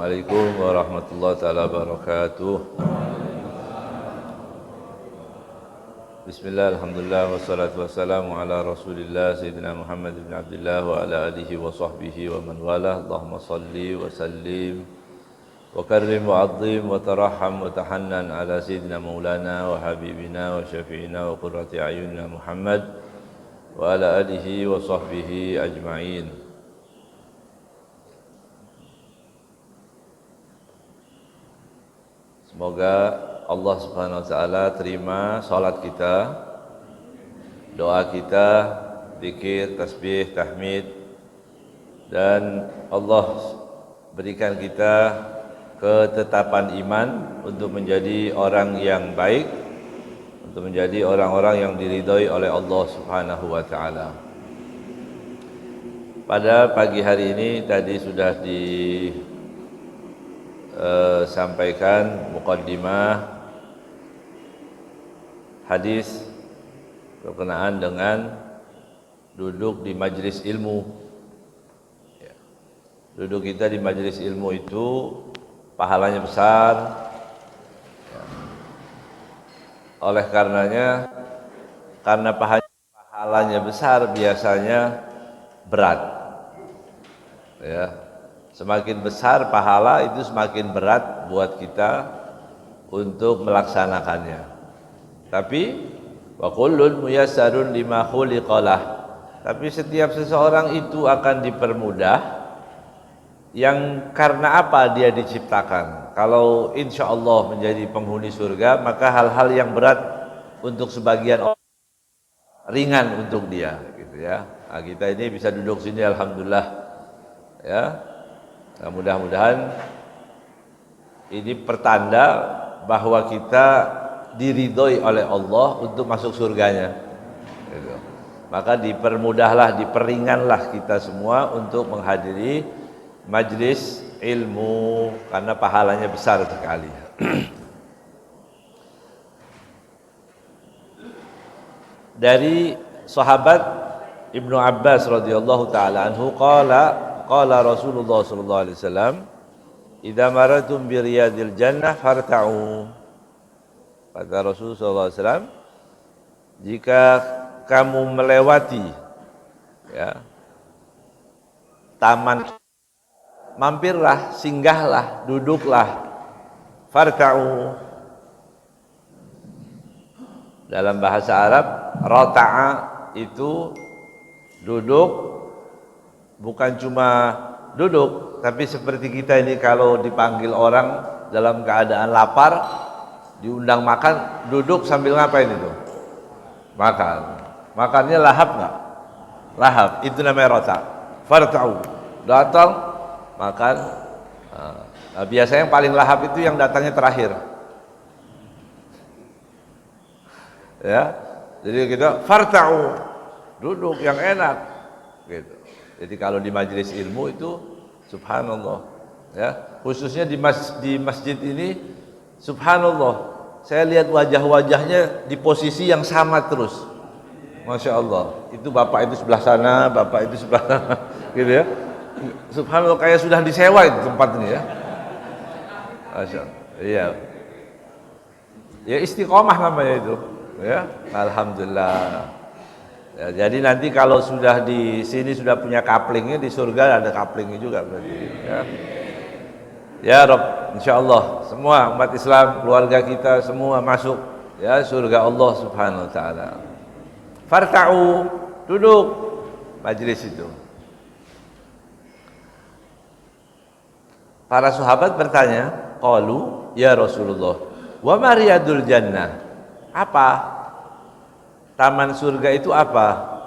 Assalamualaikum warahmatullahi taala wabarakatuh. Bismillah, alhamdulillah, wassalatu wassalamu ala rasulillah Sayyidina Muhammad bin Abdullah wa ala alihi wa sahbihi wa man walah. Allahumma salli wa sallim wa karrim wa azim wa tarahham wa tahannan ala Sayyidina Maulana wa Habibina wa Syafi'ina wa qurrati ayunina Muhammad wa ala alihi wa sahbihi ajma'in. Semoga Allah Subhanahu wa taala terima salat kita, doa kita, zikir, tasbih, tahmid, dan Allah berikan kita ketetapan iman untuk menjadi orang yang baik, untuk menjadi orang-orang yang diridhoi oleh Allah Subhanahu wa taala. Pada pagi hari ini tadi sudah sampaikan muqaddimah hadis berkenaan dengan duduk di majlis ilmu. Duduk kita di majlis ilmu itu pahalanya besar. Oleh karenanya, karena pahalanya besar biasanya berat. Ya. Semakin besar pahala itu semakin berat buat kita untuk melaksanakannya. Tapi wa kullun muyassarun lima khuliqalah. Tapi setiap seseorang itu akan dipermudah yang karena apa dia diciptakan. Kalau insya Allah menjadi penghuni surga, maka hal-hal yang berat untuk sebagian orang ringan untuk dia, gitu ya. Nah, kita ini bisa duduk sini, alhamdulillah, ya. Nah, mudah-mudahan ini pertanda bahwa kita diridhoi oleh Allah untuk masuk surganya. Gitu. Maka dipermudahlah, diperinganlah kita semua untuk menghadiri majlis ilmu karena pahalanya besar sekali. Dari sahabat Ibnu Abbas radhiyallahu taala anhu qala Rasulullah sallallahu alaihi wasallam, "Idza maratum bi riyadil jannah farta'u." Kata Rasulullah sallallahu alaihi wasallam, jika kamu melewati ya taman, mampirlah, singgahlah, duduklah. Farta'u. Dalam bahasa Arab, rata'a itu duduk. Bukan cuma duduk, tapi seperti kita ini kalau dipanggil orang dalam keadaan lapar, diundang makan, duduk sambil ngapain itu? Makan. Makannya lahap nggak? Lahap, itu namanya rota. Farta'u. Datang, makan. Nah, biasanya yang paling lahap itu yang datangnya terakhir. Ya, jadi kita farta'u, duduk yang enak, gitu. Jadi kalau di majelis ilmu itu subhanallah, ya, khususnya di masjid ini subhanallah, saya lihat wajah-wajahnya di posisi yang sama terus, masya Allah. Itu bapak itu sebelah sana, bapak itu sebelah sana, gitu ya. Subhanallah, kayak sudah disewa itu tempat ini ya. Masya Allah. Iya. Ya istiqomah namanya itu, ya. Alhamdulillah. Ya, jadi nanti kalau sudah di sini sudah punya kaplingnya, di surga ada kaplingnya juga berarti. Ya, ya Rabb, insyaallah semua umat Islam, keluarga kita semua masuk ya surga Allah Subhanahu Wa Taala. Farta'u, duduk majlis itu. Para sahabat bertanya, qalu ya Rasulullah, wa ma riyadul jannah? Apa taman surga itu apa?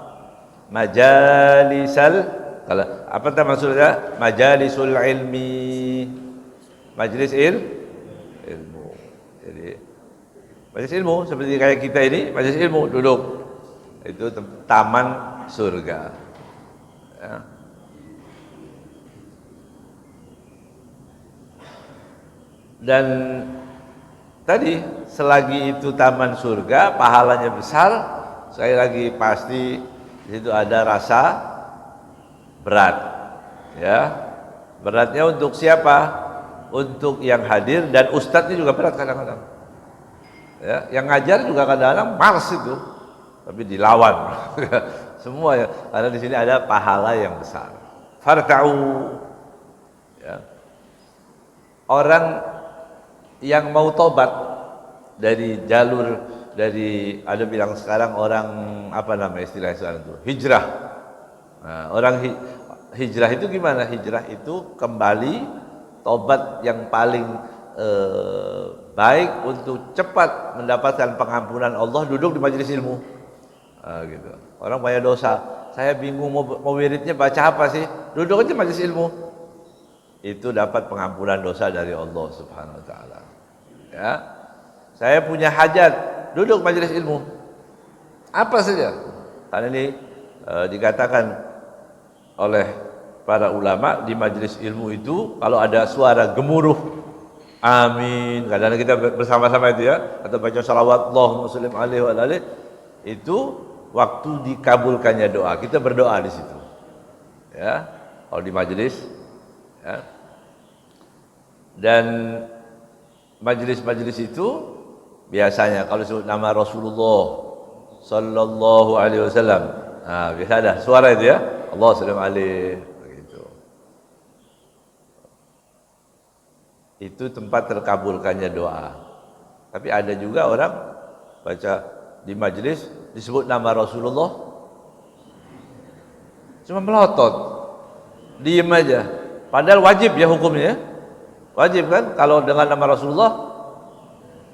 Majalisal, kalau apa taman surga? Majalisul ilmi, majlis ilmu. Jadi majlis ilmu seperti kayak kita ini, majlis ilmu duduk. Itu taman surga. Ya. Dan tadi selagi itu taman surga, pahalanya besar. Sekali lagi pasti di situ ada rasa berat. Ya. Beratnya untuk siapa? untuk yang hadir, dan ustadznya juga berat kadang-kadang. Ya, yang ngajar juga kadang-kadang males itu, tapi dilawan. Semua ya, karena di sini ada pahala yang besar. Farta'u. Ya. Orang yang mau tobat dari jalur, dari ada bilang sekarang orang apa nama istilah sekarang itu, hijrah. Nah, orang hijrah itu gimana? Hijrah itu kembali, tobat yang paling baik untuk cepat mendapatkan pengampunan Allah, duduk di majelis ilmu. Gitu. Orang banyak dosa, saya bingung mau wiridnya baca apa sih? Duduk aja majelis ilmu. Itu dapat pengampunan dosa dari Allah Subhanahu wa taala. Ya. Saya punya hajat, duduk majelis ilmu. Apa saja? Karena ini dikatakan oleh para ulama di majelis ilmu itu kalau ada suara gemuruh, amin, kadang-kadang kita bersama-sama itu ya, atau baca salawat Allahumma sholli alaihi wa alihi, itu waktu dikabulkannya doa. Kita berdoa di situ. Ya, kalau di majelis ya. Dan majelis-majelis itu biasanya kalau sebut nama Rasulullah sallallahu alaihi wasallam, biasa ada suara itu ya, Allah sallallahu alaihi, begitu. Itu tempat terkabulkannya doa. Tapi ada juga orang baca di majelis disebut nama Rasulullah, cuma melotot, diem aja. Padahal wajib ya hukumnya, wajib kan kalau dengan nama Rasulullah,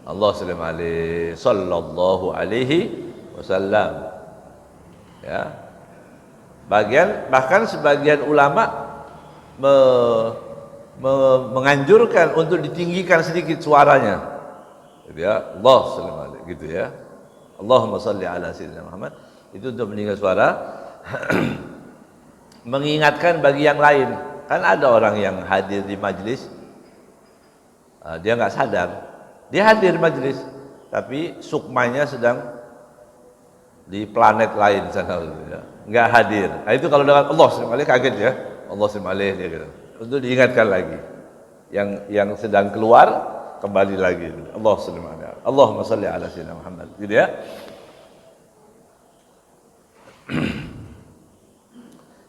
Allah sallallahu alaihi wasallam. Ya. Bahkan sebagian ulama menganjurkan untuk ditinggikan sedikit suaranya. Gitu ya, Allah sallallahu alaihi gitu ya. Allahumma shalli ala sayyidina Muhammad, itu untuk meninggikan suara. Mengingatkan bagi yang lain. Kan ada orang yang hadir di majelis, dia nggak sadar, dia hadir di majelis, tapi sukmanya sedang di planet lain sana, ya. Nggak hadir. Nah, itu kalau dengan Allah sallallahu alaihi kaget ya, Allah sallallahu alaihi dia gitu. Untuk diingatkan lagi, yang sedang keluar kembali lagi. Allah sallallahu alaihi. Allahumma shalli ala sayyidina Muhammad. Gitu ya.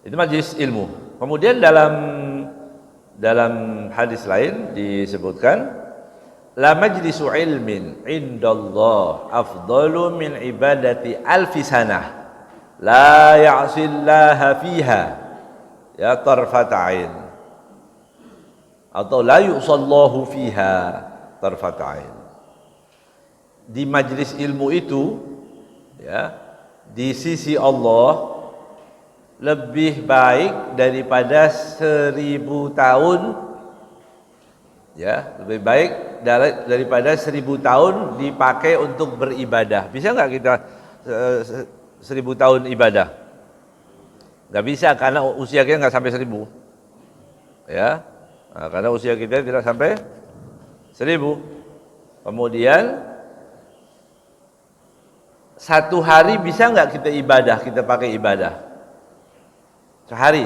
Itu majelis ilmu. Kemudian dalam hadis lain disebutkan, la majlisu ilmin indallah afdalu min ibadati alfi sanah la ya'sillaha fiha ya tarfat ain, atau la yusallahu fiha tarfat ain. Di majelis ilmu itu ya, di sisi Allah lebih baik daripada 1000 tahun, ya, lebih baik daripada 1000 tahun dipakai untuk beribadah. Bisa nggak kita 1000 tahun ibadah? Nggak bisa, karena usia kita nggak sampai 1000, ya. Nah, karena usia kita tidak sampai 1000. Kemudian satu hari bisa nggak kita ibadah, kita pakai ibadah sehari?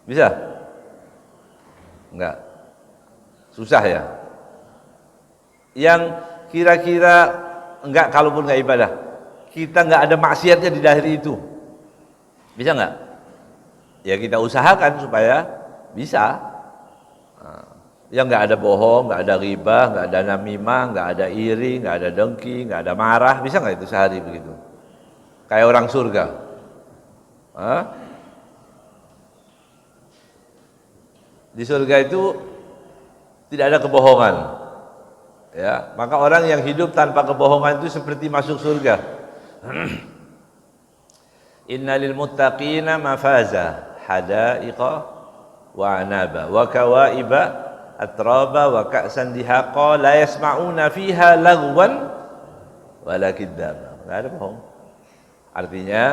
Bisa? Enggak. Susah ya. Yang kira-kira enggak, kalaupun enggak ibadah, kita enggak ada maksiatnya di hari itu, bisa enggak? Ya kita usahakan supaya bisa. Ya enggak ada bohong, enggak ada riba, enggak ada namimah, enggak ada iri, enggak ada dengki, enggak ada marah. Bisa enggak itu sehari begitu? Kayak orang surga. Di surga itu tidak ada kebohongan, ya. Maka orang yang hidup tanpa kebohongan itu seperti masuk surga. Innalil muttaqina mafaza hadaiqa wa anaba wa kawaiba atraba wa ka'san dihaqa la yasma'una fiha lagwan wala kidzaba. Enggak ada bohong. Artinya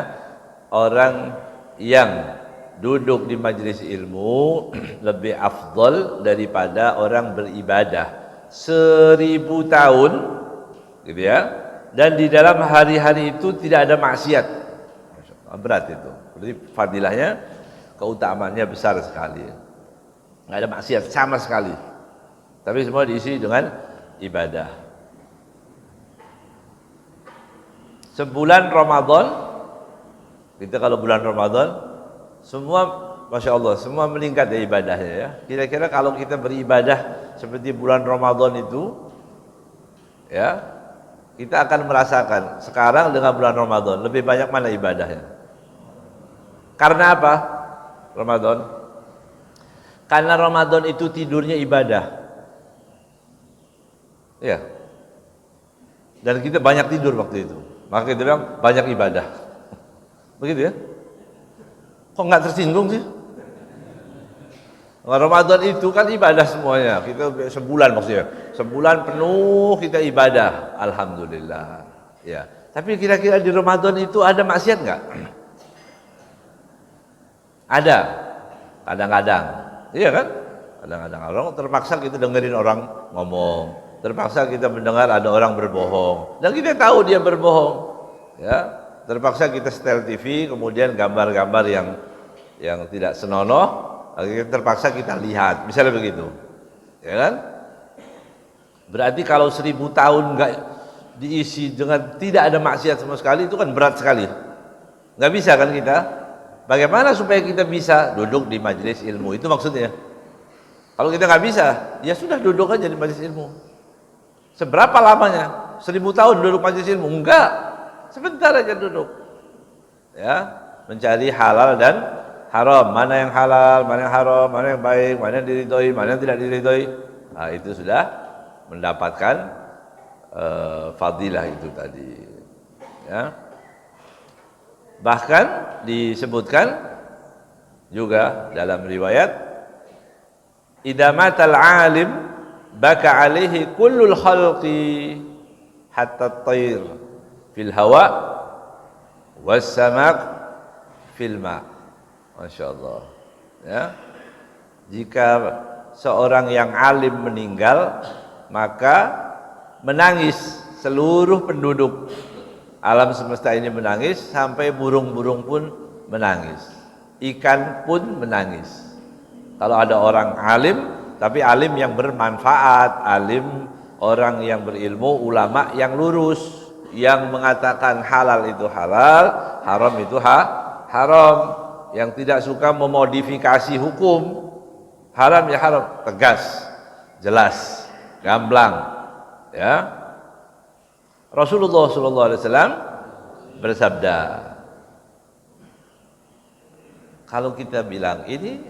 orang yang duduk di majelis ilmu lebih afdal daripada orang beribadah 1000 tahun, gitu ya. Dan di dalam hari-hari itu tidak ada maksiat. Berat itu. Jadi fadilahnya, keutamaannya besar sekali. nggak ada maksiat sama sekali. Tapi semua diisi dengan ibadah. Sebulan Ramadan, kita kalau bulan Ramadan, semua Masya Allah, semua meningkat ya ibadahnya ya. Kira-kira kalau kita beribadah seperti bulan Ramadan itu, ya, kita akan merasakan sekarang dengan bulan Ramadan lebih banyak mana ibadahnya. Karena apa? Ramadan. Karena Ramadan itu tidurnya ibadah. Ya. Dan kita banyak tidur waktu itu. Maka kita bilang banyak ibadah. Begitu ya? Kok nggak tersinggung sih? Ramadan itu kan ibadah semuanya. Kita sebulan maksudnya. Sebulan penuh kita ibadah. Alhamdulillah. Ya. Tapi kira-kira di Ramadan itu ada maksiat nggak? Ada. Kadang-kadang. Iya kan? Kadang-kadang orang terpaksa kita dengerin orang ngomong. Terpaksa kita mendengar ada orang berbohong. Dan kita tahu dia berbohong. Ya. Terpaksa kita setel TV, kemudian gambar-gambar yang tidak senonoh. Terpaksa kita lihat, misalnya begitu, ya kan? Berarti kalau 1000 tahun nggak diisi dengan tidak ada maksiat sama sekali, itu kan berat sekali. Nggak bisa kan kita? Bagaimana supaya kita bisa duduk di majelis ilmu? Itu maksudnya. Kalau kita nggak bisa, ya sudah duduk aja di majelis ilmu. Seberapa lamanya? 1000 tahun duduk majelis ilmu? Enggak, sebentar aja duduk. Ya, mencari halal dan haram, mana yang halal, mana yang haram, mana yang baik, mana yang diridhoi, mana yang tidak diridhoi. Nah, itu sudah mendapatkan fadilah itu tadi. Ya. Bahkan disebutkan juga dalam riwayat, idza matal alim baka alaihi kullul khalqi hatta at-tayr fil hawa was samak fil ma'. Masya Allah. Ya. Jika seorang yang alim meninggal, maka menangis seluruh penduduk alam semesta ini, menangis sampai burung-burung pun menangis, ikan pun menangis. Kalau ada orang alim, tapi alim yang bermanfaat, alim orang yang berilmu, ulama yang lurus, yang mengatakan halal itu halal, haram itu haram, yang tidak suka memodifikasi hukum. Haram ya haram, tegas, jelas, gamblang. Ya. Rasulullah SAW bersabda, kalau kita bilang ini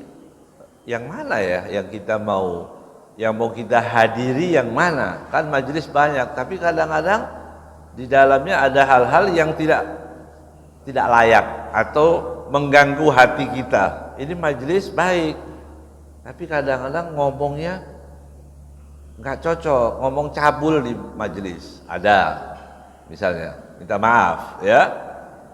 yang mana ya yang kita mau, yang mau kita hadiri yang mana? Kan majelis banyak, tapi kadang-kadang di dalamnya ada hal-hal yang tidak layak atau mengganggu hati kita. Ini majelis baik, tapi kadang-kadang ngomongnya nggak cocok, ngomong cabul di majelis. Ada, misalnya minta maaf ya,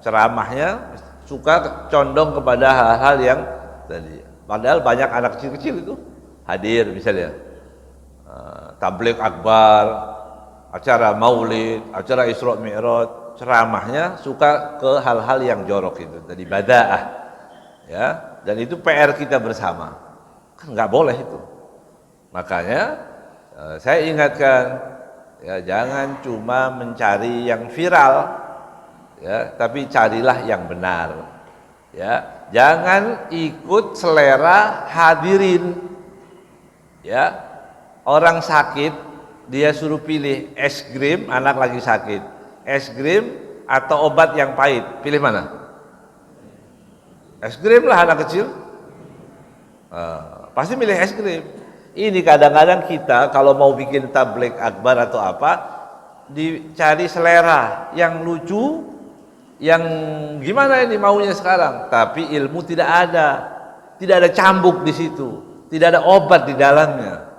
ceramahnya suka condong kepada hal-hal yang tadi. Padahal banyak anak kecil-kecil itu hadir, misalnya tabligh akbar, acara maulid, acara Isra Mi'raj. Ceramahnya suka ke hal-hal yang jorok itu tadi, badaah ya, dan itu PR kita bersama, kan nggak boleh itu. Makanya saya ingatkan ya, jangan cuma mencari yang viral ya, tapi carilah yang benar ya, jangan ikut selera hadirin ya. Orang sakit dia suruh pilih es krim, anak lagi sakit, es krim atau obat yang pahit, pilih mana? Es krim lah anak kecil. Pasti milih es krim. Ini kadang-kadang kita kalau mau bikin tabligh akbar atau apa, dicari selera yang lucu, yang gimana ini maunya sekarang, tapi ilmu tidak ada cambuk di situ, tidak ada obat di dalamnya.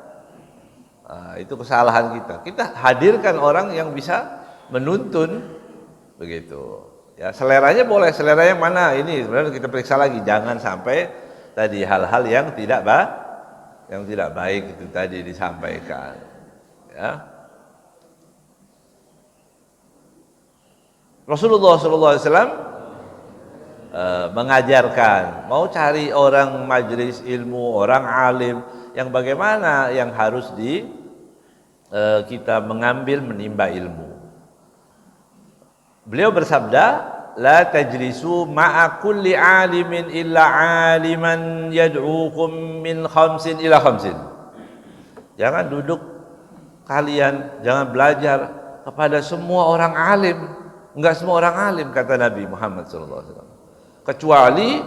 Itu kesalahan kita. Kita hadirkan orang yang bisa menuntun begitu ya. Seleranya boleh, selera yang mana ini sebenarnya kita periksa lagi, jangan sampai tadi hal-hal yang tidak baik itu tadi disampaikan ya. Rasulullah SAW mengajarkan, mau cari orang majelis ilmu, orang alim yang bagaimana yang harus kita mengambil menimba ilmu. Beliau bersabda, la tajlisu ma'a kulli alimin illa aliman yad'ukum min khamsin ila khamsin. Jangan duduk kalian, jangan belajar kepada semua orang alim. Enggak semua orang alim, kata Nabi Muhammad SAW. Kecuali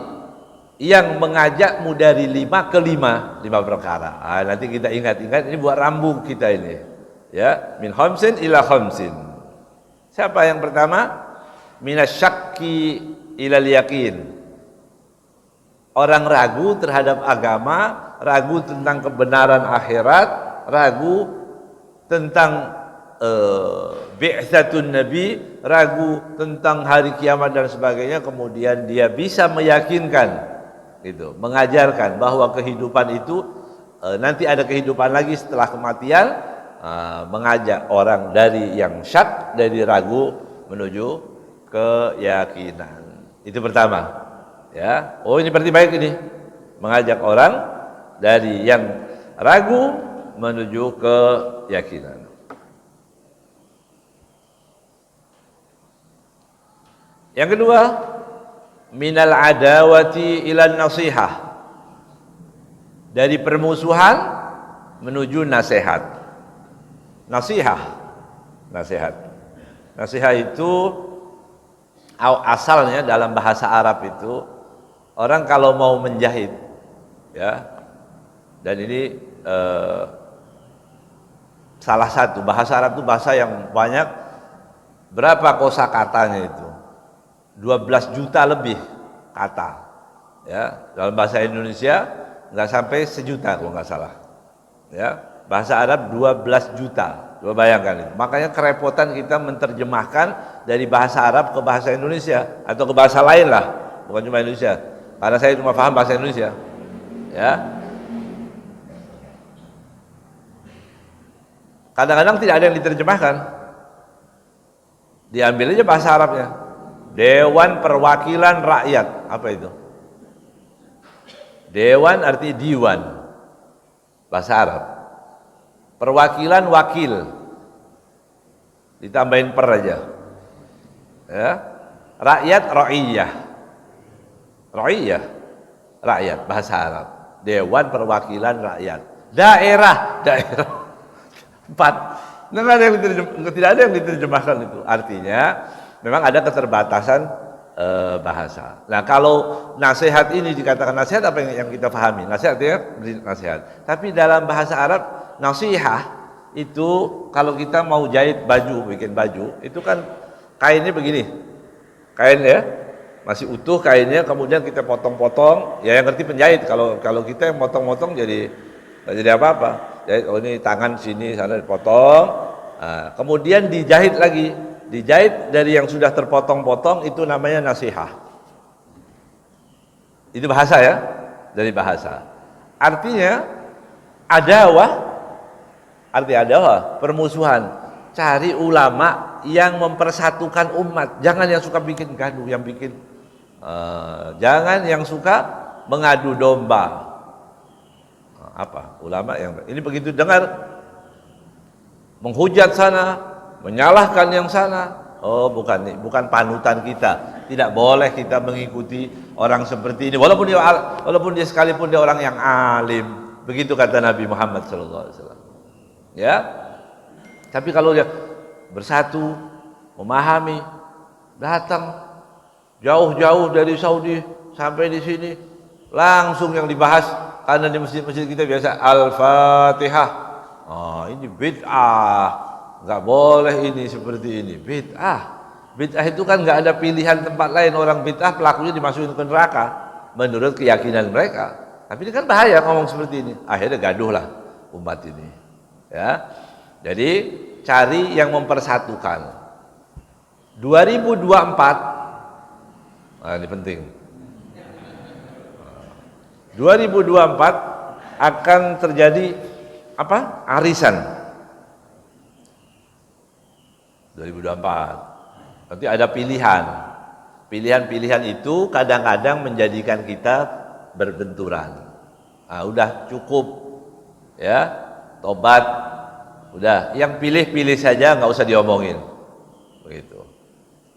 yang mengajakmu dari 5 ke 5 perkara. Nanti kita ingat-ingat, ini buat rambung kita ini. Ya, min khamsin ila khamsin. Siapa yang pertama? Minasyakki ilal yakin. Orang ragu terhadap agama, ragu tentang kebenaran akhirat, ragu tentang bi'tsatun nabi, ragu tentang hari kiamat dan sebagainya, kemudian dia bisa meyakinkan gitu, mengajarkan bahwa kehidupan itu nanti ada kehidupan lagi setelah kematian, mengajak orang dari yang syak, dari ragu menuju keyakinan. Itu pertama. Ya. Oh, ini berarti baik ini. Mengajak orang dari yang ragu menuju keyakinan. Yang kedua, minal adawati ilan nasihah. Dari permusuhan menuju nasihat. Nasihat itu asalnya dalam bahasa Arab itu, orang kalau mau menjahit, ya, dan ini salah satu bahasa Arab itu bahasa yang banyak. Berapa kosakatanya itu? 12 juta lebih kata, ya. Dalam bahasa Indonesia nggak sampai 1 juta kalau nggak salah, ya. Bahasa Arab 12 juta. Coba bayangkan itu. Makanya kerepotan kita menerjemahkan dari bahasa Arab ke bahasa Indonesia atau ke bahasa lain lah, bukan cuma Indonesia. Karena saya cuma paham bahasa Indonesia. Ya. Kadang-kadang tidak ada yang diterjemahkan. Diambil aja bahasa Arabnya. Dewan Perwakilan Rakyat. Apa itu? Dewan arti diwan. Bahasa Arab. Perwakilan wakil, ditambahin per aja, ya. Rakyat ra'iyah, rakyat bahasa Arab. Dewan Perwakilan Rakyat. Daerah 4. Tidak ada yang diterjemahkan itu. Artinya memang ada keterbatasan bahasa. Nah, kalau nasihat ini dikatakan nasihat, apa yang kita pahami? Nasihat artinya nasihat. Tapi dalam bahasa Arab, nasihah itu kalau kita mau jahit baju, bikin baju, itu kan kainnya begini. Kain ya, masih utuh kainnya, kemudian kita potong-potong. Ya yang ngerti penjahit. Kalau kita yang potong-potong jadi apa-apa. Jahit, oh ini tangan sini sana dipotong. Nah, kemudian dijahit lagi. Dijahit dari yang sudah terpotong-potong, itu namanya nasihah. Itu bahasa ya, dari bahasa. Artinya arti adawah, permusuhan. Cari ulama yang mempersatukan umat. Jangan yang suka bikin gaduh, jangan yang suka mengadu domba. Apa? Ulama yang ini begitu dengar menghujat sana, menyalahkan yang sana. Oh, bukan panutan kita. Tidak boleh kita mengikuti orang seperti ini, walaupun dia sekalipun dia orang yang alim. Begitu kata Nabi Muhammad SAW. Ya. Tapi kalau dia bersatu, memahami, datang jauh-jauh dari Saudi sampai di sini, langsung yang dibahas, karena di masjid-masjid kita biasa Al-Fatihah. Oh, ini bid'ah, nggak boleh ini seperti ini. Bid'ah itu kan nggak ada pilihan tempat lain. Orang bid'ah pelakunya dimasukin ke neraka menurut keyakinan mereka. Tapi ini kan bahaya ngomong seperti ini. Akhirnya gaduh lah umat ini. Ya, jadi cari yang mempersatukan. 2024, nah ini penting. 2024 akan terjadi apa? Arisan. 2024. Nanti ada pilihan. pilihan-pilihan itu kadang-kadang menjadikan kita berbenturan. Udah cukup, ya, tobat, udah, yang pilih-pilih saja, nggak usah diomongin, begitu.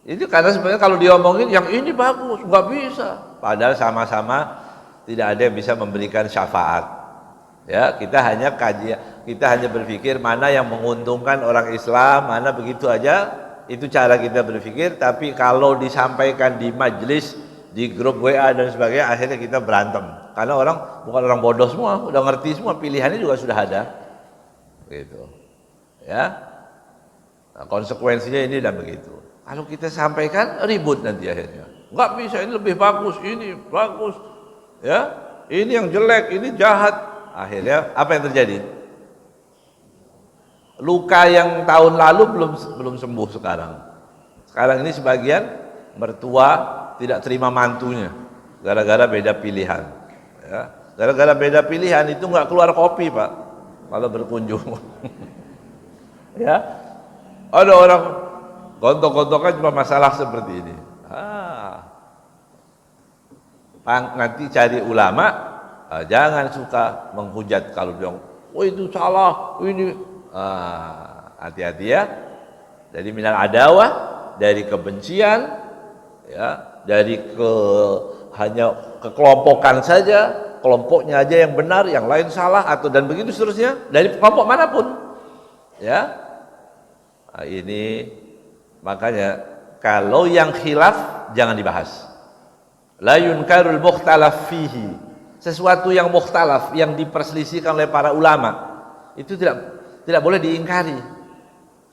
Itu karena sebenarnya kalau diomongin yang ini bagus, nggak bisa. Padahal sama-sama tidak ada yang bisa memberikan syafaat. Ya, kita hanya berpikir mana yang menguntungkan orang Islam, mana begitu aja. Itu cara kita berpikir. Tapi kalau disampaikan di majelis, di grup WA dan sebagainya, akhirnya kita berantem. Karena bukan orang bodoh semua, udah ngerti semua, pilihannya juga sudah ada. Gitu. Ya. Nah, konsekuensinya ini dan begitu. Kalau kita sampaikan ribut nanti akhirnya. Enggak bisa, ini lebih bagus, ini bagus. Ya. Ini yang jelek, ini jahat. Akhirnya apa yang terjadi? Luka yang tahun lalu belum sembuh sekarang. Sekarang ini sebagian mertua tidak terima mantunya gara-gara beda pilihan. Ya. Gara-gara beda pilihan itu nggak keluar kopi, Pak, kalau berkunjung. Ya, ada orang gontok-gontokan cuma masalah seperti ini. Nanti cari ulama. Jangan suka menghujat kalau bilang, oh itu salah, ini. Hati-hati ya. Dari minal adawah, dari kebencian, ya, dari hanya kekelompokan saja, kelompoknya aja yang benar, yang lain salah, atau dan begitu seterusnya, dari kelompok manapun. Ya, ini makanya kalau yang khilaf jangan dibahas. La yunkarul mukhtalaf fihi. Sesuatu yang mukhtalaf, yang diperselisihkan oleh para ulama, itu tidak boleh diingkari.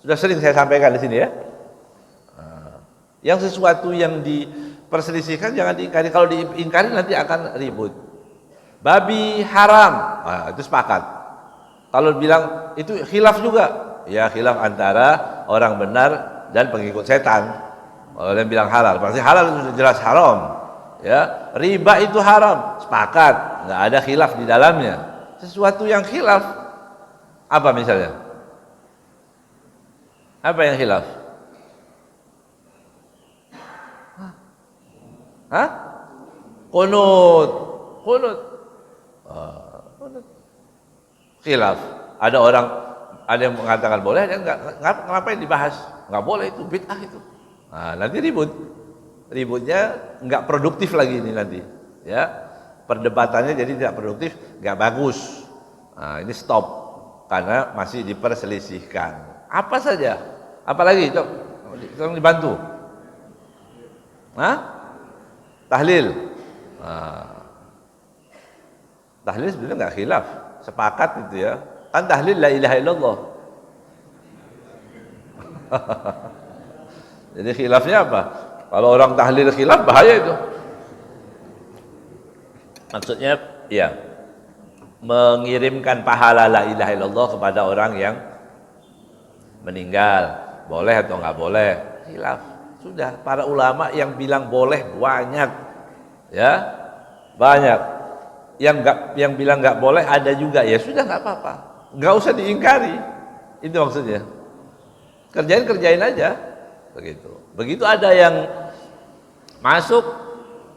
Sudah sering saya sampaikan di sini ya. Yang sesuatu yang diperselisihkan jangan diingkari. Kalau diingkari nanti akan ribut. Babi haram, itu sepakat. Kalau bilang itu khilaf juga, ya khilaf antara orang benar dan pengikut setan. Kalau yang bilang halal, pasti halal itu jelas haram. Ya, riba itu haram, sepakat, nggak ada khilaf di dalamnya. Sesuatu yang khilaf, apa misalnya? Apa yang khilaf? Qunut. Qunut. Khilaf. Ada yang mengatakan boleh, ada yang ngapain dibahas? Nggak boleh, itu bid'ah itu. Nanti ribut. Ributnya nggak produktif lagi ini nanti, ya, perdebatannya jadi tidak produktif, nggak bagus. Ini stop karena masih diperselisihkan. Apa saja, apalagi tolong dibantu. Tahlil. Tahlil sebenarnya nggak khilaf, sepakat itu ya. Kan tahlil la ilaha illallah. Jadi khilafnya apa? Kalau orang tahlil khilaf bahaya itu. Maksudnya ya, mengirimkan pahala la ilaha illallah kepada orang yang meninggal, boleh atau enggak boleh? Khilaf. Sudah, para ulama yang bilang boleh banyak. Ya. Banyak. Yang bilang enggak boleh ada juga. Ya sudah, enggak apa-apa. Enggak usah diingkari. Itu maksudnya. Kerjain aja. Begitu ada yang masuk,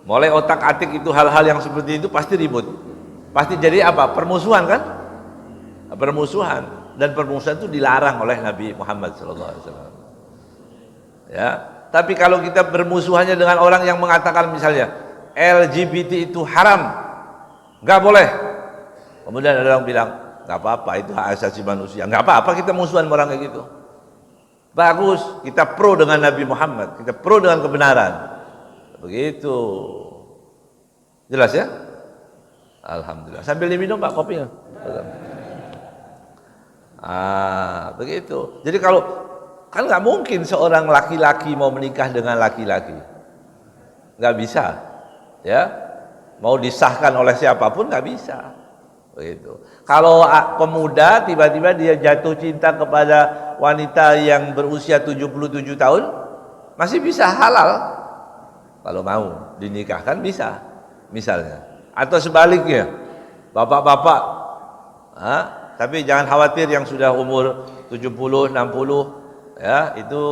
mulai otak-atik itu hal-hal yang seperti itu pasti ribut. Pasti jadi apa? Permusuhan kan? Permusuhan. Dan permusuhan itu dilarang oleh Nabi Muhammad SAW. Ya, tapi kalau kita bermusuhannya dengan orang yang mengatakan misalnya LGBT itu haram, nggak boleh. Kemudian ada orang bilang, nggak apa-apa, itu hak asasi manusia. Nggak apa-apa kita musuhan orang kayak gitu. Bagus, kita pro dengan Nabi Muhammad, kita pro dengan kebenaran. Begitu. Jelas ya? Alhamdulillah. Sambil diminum Pak kopinya. Begitu. Jadi kalau kan nggak mungkin seorang laki-laki mau menikah dengan laki-laki, nggak bisa, ya. Mau disahkan oleh siapapun nggak bisa. Begitu. Kalau pemuda tiba-tiba dia jatuh cinta kepada wanita yang berusia 77 tahun, masih bisa halal. Kalau mau dinikahkan bisa, misalnya. Atau sebaliknya, bapak-bapak, tapi jangan khawatir yang sudah umur 70, 60, ya, itu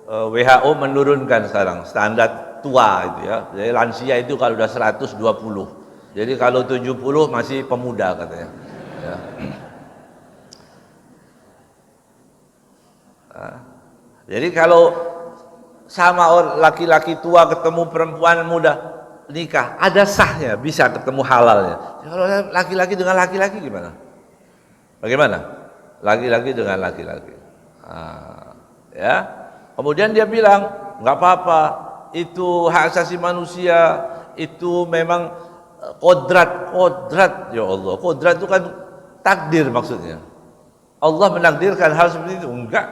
WHO menurunkan sekarang standar tua itu ya. Jadi lansia itu kalau udah 120. Jadi kalau 70 masih pemuda katanya. Ya. Jadi kalau sama laki-laki tua ketemu perempuan muda nikah, ada sahnya, bisa ketemu halalnya. Kalau laki-laki dengan laki-laki gimana? Bagaimana? Laki-laki dengan laki-laki. Ya. Kemudian dia bilang, nggak apa-apa, itu hak asasi manusia, itu memang kodrat, ya Allah. Kodrat itu kan takdir maksudnya. Allah menakdirkan hal seperti itu, enggak.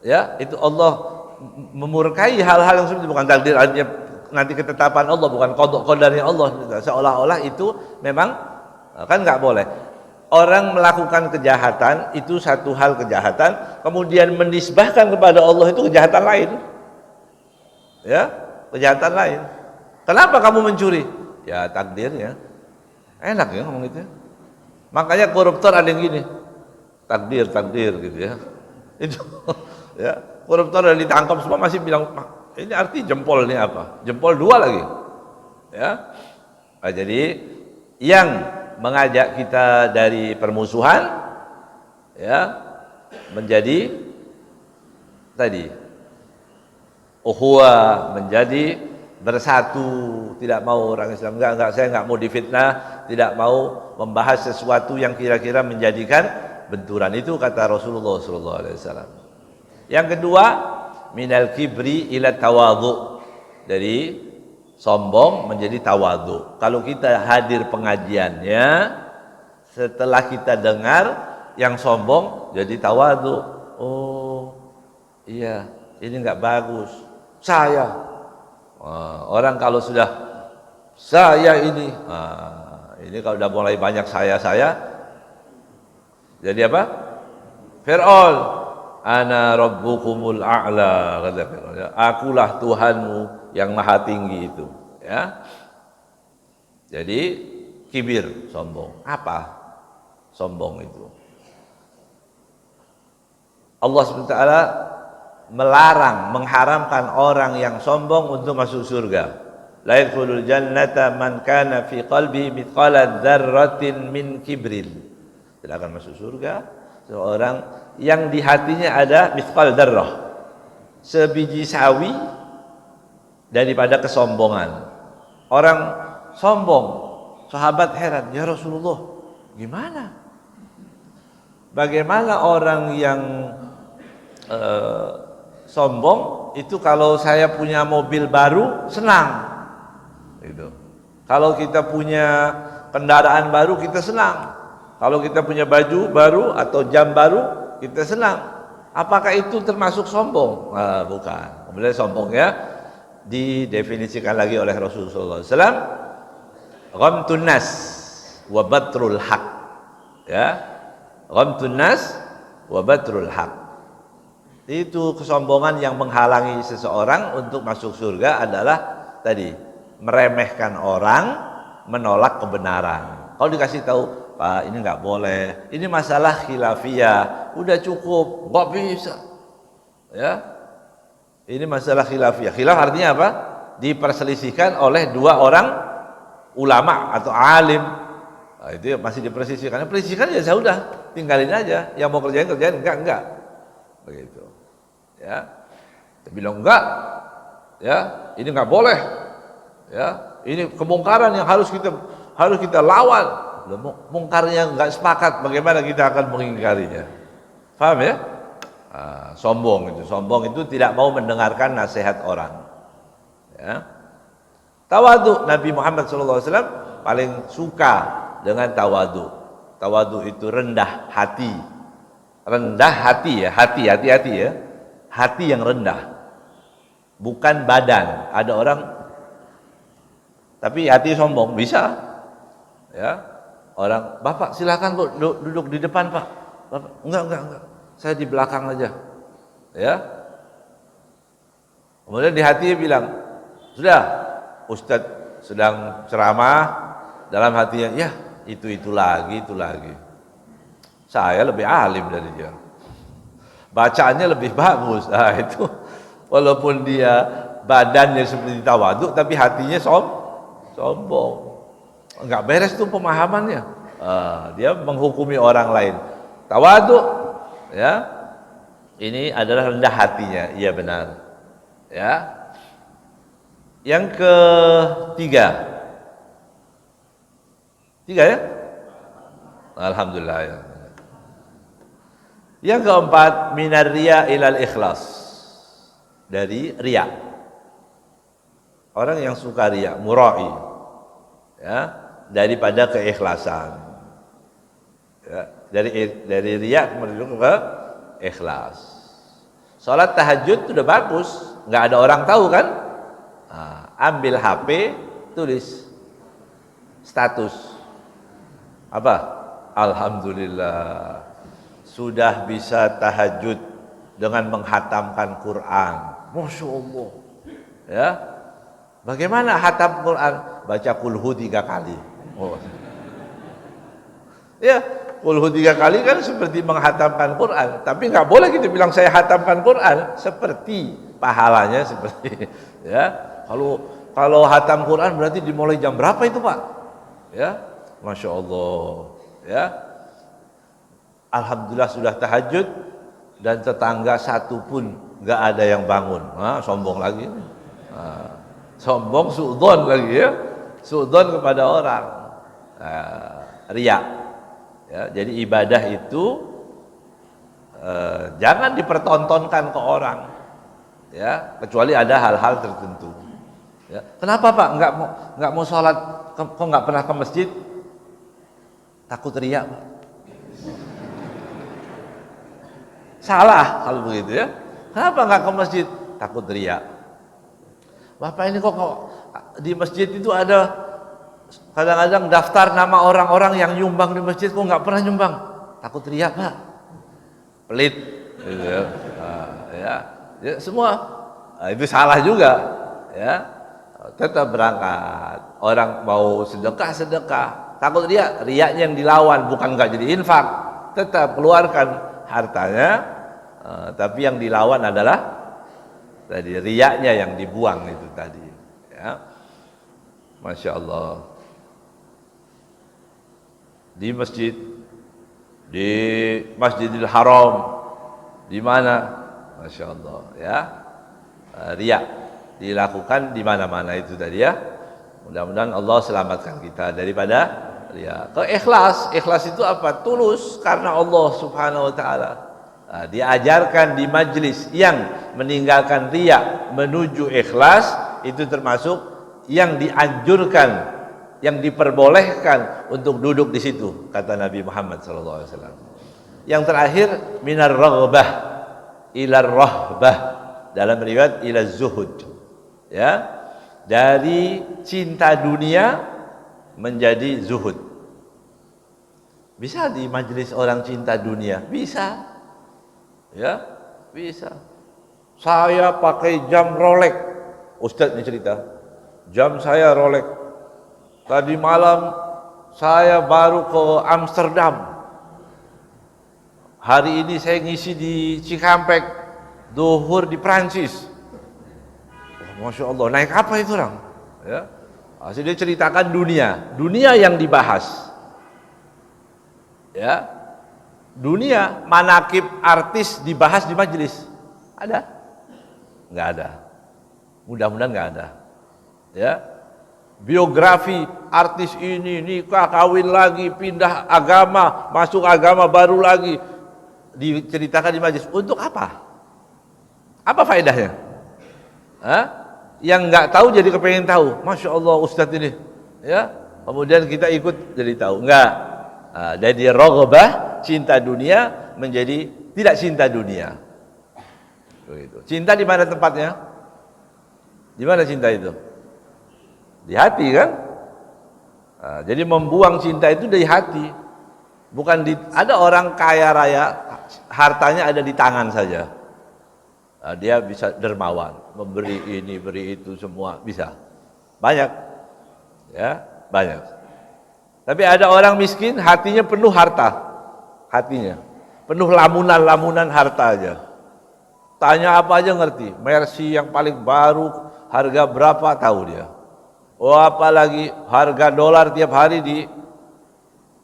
Ya, itu Allah memurkai hal-hal yang seperti itu, bukan takdir, artinya nanti ketetapan Allah, bukan qadarnya Allah. Seolah-olah itu memang kan nggak boleh. Orang melakukan kejahatan itu satu hal kejahatan, kemudian menisbahkan kepada Allah itu kejahatan lain. Ya, kejahatan lain. Kenapa kamu mencuri? Ya takdirnya. Enak ya ngomong gitu. Makanya koruptor ada yang gini. Takdir gitu ya. Itu ya, koruptor yang ditangkap semua masih bilang, ini arti jempol ini apa? Jempol 2 lagi. Ya. Nah, jadi yang mengajak kita dari permusuhan ya menjadi tadi ukhuwah, menjadi bersatu, tidak mau orang Islam enggak saya enggak mau difitnah, tidak mau membahas sesuatu yang kira-kira menjadikan benturan. Itu kata Rasulullah sallallahu alaihi wasallam. Yang kedua, minal kibri ila tawadhu, dari sombong menjadi tawadhu. Kalau kita hadir pengajiannya, setelah kita dengar yang sombong jadi tawadhu. Oh iya, ini enggak bagus. Saya orang kalau sudah saya ini kalau udah mulai banyak saya jadi apa? Fir'aun, ana rabbukumul a'la, kata Fir'aun. Akulah Tuhanmu yang maha tinggi itu. Ya. Jadi kibir, sombong. Apa sombong itu? Allah SWT melarang, mengharamkan orang yang sombong untuk masuk surga. La yadkhulul jannata man kana fi qalbihi mithqala dzarratin min kibrin. Tidak akan masuk surga seorang yang di hatinya ada mithqal dzarrah, sebiji sawi daripada kesombongan. Orang sombong, sahabat heran, ya Rasulullah, gimana? Bagaimana orang yang sombong itu kalau saya punya mobil baru senang gitu. Kalau kita punya kendaraan baru kita senang. Kalau kita punya baju baru atau jam baru kita senang. Apakah itu termasuk sombong? Bukan. Kemudian sombongnya didefinisikan lagi oleh Rasulullah SAW, ghamtun nas wa batrul haq. Ya, ghamtun nas wa batrul haq. Itu kesombongan yang menghalangi seseorang untuk masuk surga adalah tadi meremehkan orang, menolak kebenaran. Kalau dikasih tahu, Pak, ini nggak boleh, ini masalah khilafiyah, udah cukup, nggak bisa. Ya, ini masalah khilafiyah. Khilaf artinya apa? Diperselisihkan oleh 2 orang ulama atau alim. Nah, itu masih diperselisihkan. Perselisihkan ya sudah, tinggalin aja. Yang mau kerjain, enggak. Begitu. Ya, dia bilang enggak. Ya, ini nggak boleh. Ya, ini kemungkaran yang harus kita lawan. Mungkarnya nggak sepakat, bagaimana kita akan mengingkarinya? Paham ya? Sombong itu tidak mau mendengarkan nasihat orang. Ya. Tawadhu, Nabi Muhammad SAW paling suka dengan tawadhu. Tawadhu itu rendah hati. Rendah hati ya, hati-hati ya. Hati yang rendah. Bukan badan. Ada orang tapi hati sombong, bisa. Ya. Orang, Bapak silakan duduk di depan, Pak. Bapak, enggak. Saya di belakang aja. Ya. Kemudian di hati bilang, sudah, Ustadz sedang ceramah, dalam hatinya, ya itu lagi. Saya lebih alim dari dia. Bacaannya lebih bagus. Nah itu, walaupun dia badannya seperti tawaduk tapi hatinya sombong. Enggak beres tuh pemahamannya. Dia menghukumi orang lain. Tawaduk, ya, ini adalah rendah hatinya. Iya benar. Ya. Yang ketiga, ya? Alhamdulillah ya. Yang keempat, minar riya ilal ikhlas. Dari riya. Orang yang suka riya, mura'i. Ya, daripada keikhlasan. Ya, dari riya menuju ke ikhlas. Salat tahajud sudah bagus, nggak ada orang tahu kan? Ambil HP, tulis status apa? Alhamdulillah sudah bisa tahajud dengan menghatamkan Quran. Masya Allah. Ya, bagaimana hatam Quran? Baca kulhu 3 kali. Oh. Ya, kulhu 3 kali kan seperti menghatamkan Quran. Tapi nggak boleh kita bilang saya hatamkan Quran. Seperti pahalanya seperti. Ya, kalau hatam Quran berarti dimulai jam berapa itu Pak? Ya, Masya Allah. Ya, Alhamdulillah sudah tahajud dan tetangga satu pun nggak ada yang bangun. Sombong lagi. Sombong suudzon lagi ya. Suudzon kepada orang. Riya. Ya, jadi ibadah itu jangan dipertontonkan ke orang. Ya, kecuali ada hal-hal tertentu. Ya. Kenapa Pak nggak mau sholat? Kok nggak pernah ke masjid? Takut riya Pak. Salah kalau begitu ya. Kenapa nggak ke masjid? Takut riya. Bapak ini kok di masjid itu ada kadang-kadang daftar nama orang-orang yang nyumbang di masjid, kok nggak pernah nyumbang? Takut riya Pak. Pelit. Gitu ya. Ya, semua itu salah juga. Ya, tetap berangkat. Orang mau sedekah. Takut riaknya yang dilawan, bukan nggak jadi infak. Tetap keluarkan hartanya, tapi yang dilawan adalah tadi riaknya yang dibuang itu tadi. Ya, Masya Allah. Di masjid, di Masjidil Haram, di mana? Masya Allah. Ya, riak dilakukan di mana-mana itu tadi ya. Mudah-mudahan Allah selamatkan kita daripada riya. Ikhlas itu apa? Tulus karena Allah Subhanahu wa taala. Diajarkan di majlis yang meninggalkan riya menuju ikhlas itu termasuk yang dianjurkan, yang diperbolehkan untuk duduk di situ kata Nabi Muhammad sallallahu alaihi wasallam. Yang terakhir minar raghbah ilar rahbah, dalam riwayat ila zuhud. Ya, dari cinta dunia menjadi zuhud. Bisa di majelis orang cinta dunia? Bisa. Ya, bisa. Saya pakai jam Rolex. Ustadz ini cerita. Jam saya Rolex. Tadi malam saya baru ke Amsterdam. Hari ini saya ngisi di Cikampek, zuhur di Prancis. Masya Allah, naik apa itu orang? Ya, dia ceritakan dunia yang dibahas. Ya, dunia manakib artis dibahas di majelis. Ada? Nggak ada. Mudah-mudahan nggak ada. Ya, biografi artis ini nikah, kawin lagi, pindah agama, masuk agama baru lagi, diceritakan di majelis. Untuk apa? Apa faedahnya? Yang nggak tahu jadi kepengen tahu. Masya Allah Ustadz ini, ya. Kemudian kita ikut jadi tahu. Enggak. Dari raghbah cinta dunia menjadi tidak cinta dunia. Begitu. Cinta di mana tempatnya? Di mana cinta itu? Di hati kan? Jadi membuang cinta itu dari hati. Bukan ada orang kaya raya, hartanya ada di tangan saja. Dia bisa dermawan, memberi ini, beri itu, semua bisa. Banyak. Ya, banyak. Tapi ada orang miskin, hatinya penuh harta. Hatinya penuh lamunan harta aja. Tanya apa aja ngerti. Mercy yang paling baru, harga berapa tahu dia. Oh, apalagi harga dolar tiap hari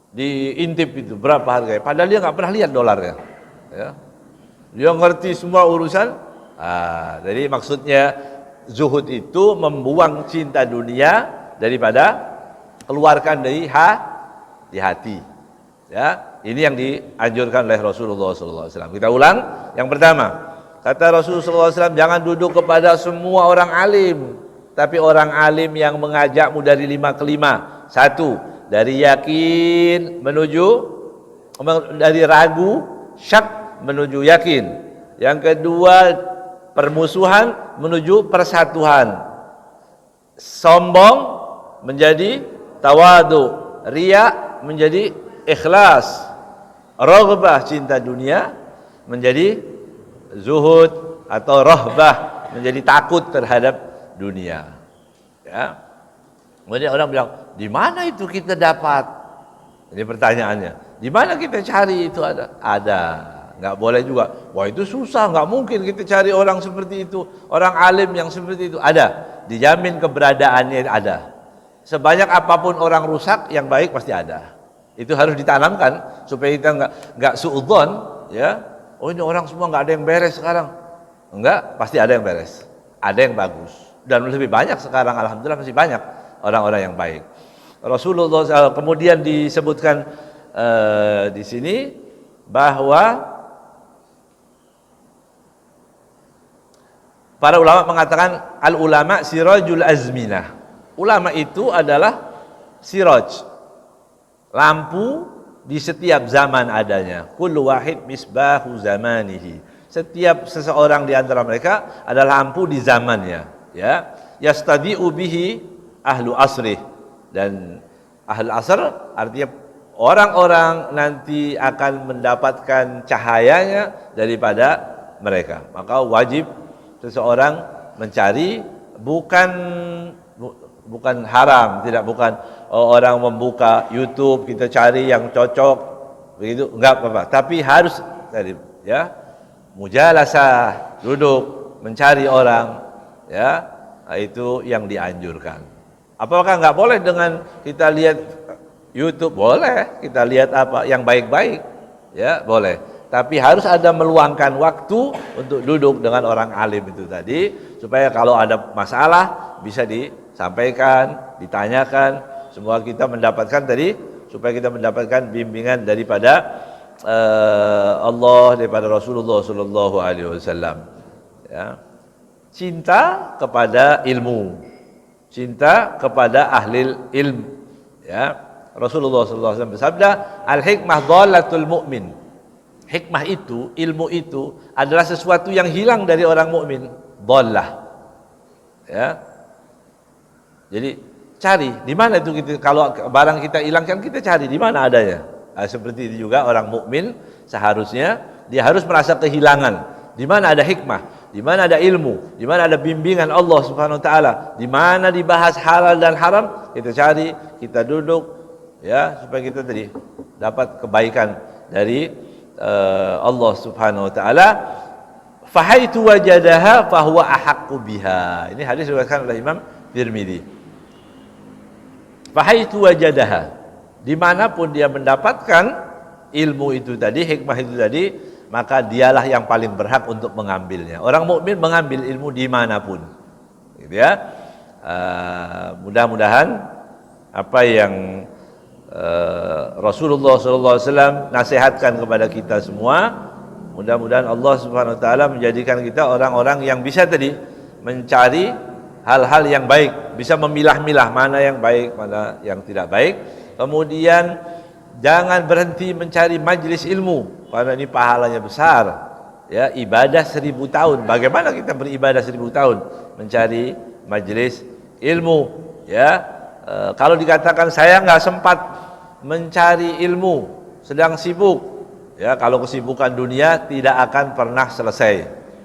diintip itu berapa harganya. Padahal dia nggak pernah lihat dolarnya. Ya. Dia ngerti semua urusan. Jadi maksudnya zuhud itu membuang cinta dunia daripada keluarkan dari di hati. Ya, ini yang dianjurkan oleh Rasulullah SAW. Kita ulang. Yang pertama, kata Rasulullah SAW, jangan duduk kepada semua orang alim, tapi orang alim yang mengajakmu dari 5 ke 5. 1, dari yakin menuju, dari ragu, syak menuju yakin. Yang kedua, permusuhan menuju persatuan. Sombong menjadi tawadu, riya menjadi ikhlas, raghbah cinta dunia menjadi zuhud atau rahbah menjadi takut terhadap dunia. Ya. Kemudian orang bilang, di mana itu kita dapat? Ini pertanyaannya. Di mana kita cari itu ada? Ada. Nggak boleh juga. Wah, itu susah, nggak mungkin kita cari orang seperti itu, orang alim yang seperti itu. Ada. Dijamin keberadaannya ada. Sebanyak apapun orang rusak, yang baik pasti ada. Itu harus ditanamkan supaya kita nggak suudzon, ya. Oh, ini orang semua nggak ada yang beres sekarang. Enggak, pasti ada yang beres. Ada yang bagus. Dan lebih banyak sekarang, alhamdulillah masih banyak orang-orang yang baik. Rasulullah SAW kemudian disebutkan di sini bahwa para ulama mengatakan al-ulama sirajul azminah. Ulama itu adalah siraj, lampu di setiap zaman adanya. Kullu wahid misbahu zamanihi. Setiap seseorang di antara mereka adalah lampu di zamannya, ya. Yastadi'u bihi ahlu asrih. Dan ahlu asr artinya orang-orang nanti akan mendapatkan cahayanya daripada mereka. Maka wajib seseorang mencari, bukan haram, bukan orang membuka YouTube kita cari yang cocok begitu, enggak apa-apa, tapi harus tadi, ya, mujalasah, duduk mencari orang, ya, itu yang dianjurkan. Apakah enggak boleh dengan kita lihat YouTube? Boleh, kita lihat apa yang baik-baik, ya, boleh. Tapi harus ada meluangkan waktu untuk duduk dengan orang alim itu tadi, supaya kalau ada masalah bisa disampaikan, ditanyakan, semua kita mendapatkan tadi, supaya kita mendapatkan bimbingan daripada Allah, daripada Rasulullah Sallallahu Alaihi Wasallam. Ya. Cinta kepada ilmu, cinta kepada ahli ilmu. Ya. Rasulullah Sallallahu Alaihi Wasallam bersabda, al-hikmah dhalatul mu'min. Hikmah itu, ilmu itu adalah sesuatu yang hilang dari orang mukmin. Dhalah. Ya. Jadi cari di mana itu kita, kalau barang kita hilang kan kita cari di mana adanya. Seperti itu juga orang mukmin seharusnya dia harus merasa kehilangan. Di mana ada hikmah, di mana ada ilmu, di mana ada bimbingan Allah Subhanahu wa taala, di mana dibahas halal dan haram, kita cari, kita duduk, ya, supaya kita tadi dapat kebaikan dari Allah Subhanahu wa taala. Fahaitu wajadaha fahuwa ahaqqu biha. Ini hadis diriwayatkan oleh Imam Tirmidzi. Fahaitu wajadaha, dimanapun dia mendapatkan ilmu itu tadi, hikmah itu tadi, maka dialah yang paling berhak untuk mengambilnya. Orang mukmin mengambil ilmu dimanapun, gitu ya. Mudah-mudahan apa yang Rasulullah SAW nasihatkan kepada kita semua, mudah-mudahan Allah Subhanahu Wa Taala menjadikan kita orang-orang yang bisa tadi mencari hal-hal yang baik, bisa memilah-milah mana yang baik, mana yang tidak baik. Kemudian jangan berhenti mencari majlis ilmu, karena ini pahalanya besar. Ya, ibadah 1000 tahun. Bagaimana kita beribadah 1000 tahun? Mencari majlis ilmu. Ya, kalau dikatakan saya nggak sempat mencari ilmu, sedang sibuk, ya, kalau kesibukan dunia tidak akan pernah selesai.